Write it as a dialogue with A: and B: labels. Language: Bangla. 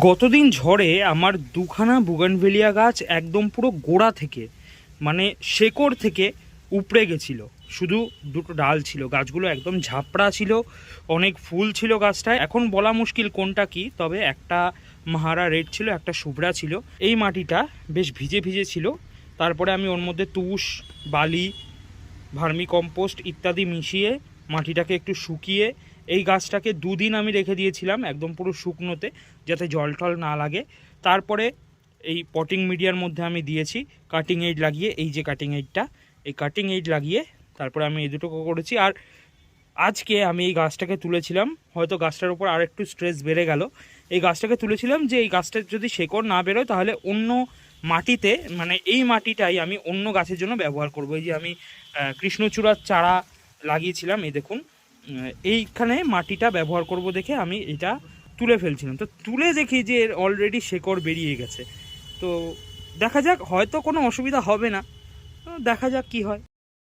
A: গতদিন ঝড়ে আমার দুখানা বুগানভেলিয়া গাছ একদম পুরো গোড়া থেকে মানে শেকড় থেকে উপড়ে গেছিল। শুধু দুটো ডাল ছিল, গাছগুলো একদম ঝাপড়া ছিল, অনেক ফুল ছিল গাছটায়। এখন বলা মুশকিল কোনটা কি, তবে একটা মাহারা রেড ছিল, একটা শুভ্রা ছিল। এই মাটিটা বেশ ভিজে ভিজে ছিল। তারপরে আমি ওর মধ্যে তুষ, বালি, ভার্মি কম্পোস্ট ইত্যাদি মিশিয়ে মাটিটাকে একটু শুকিয়ে এই গাছটাকে দুদিন আমি রেখে দিয়েছিলাম একদম পুরো শুকনোতে, যাতে জল টল না লাগে। তারপরে এই পটিং মিডিয়ার মধ্যে আমি দিয়েছি কাটিং এইড লাগিয়ে, এই যে কাটিং এইডটা, এই কাটিং এইড লাগিয়ে তারপরে আমি এই দুটো করেছি। আর আজকে আমি এই গাছটাকে তুলেছিলাম, হয়তো গাছটার উপর আর একটু স্ট্রেস বেড়ে গেল। এই গাছটাকে তুলেছিলাম যে এই গাছটার যদি শেকড় না বেরোয় তাহলে অন্য মাটিতে, মানে এই মাটিটাই আমি অন্য গাছের জন্য ব্যবহার করব। এই যে আমি কৃষ্ণচূড়ার চারা লাগিয়েছিলাম, এই দেখুন, এইখানে মাটিটা ব্যবহার করব দেখে আমি এটা তুলে ফেলছিলাম। তো তুলে দেখি যে এর অলরেডি শেকড় বেরিয়ে গেছে। তো দেখা যাক, হয়তো কোনো অসুবিধা হবে না, দেখা যাক কি হয়।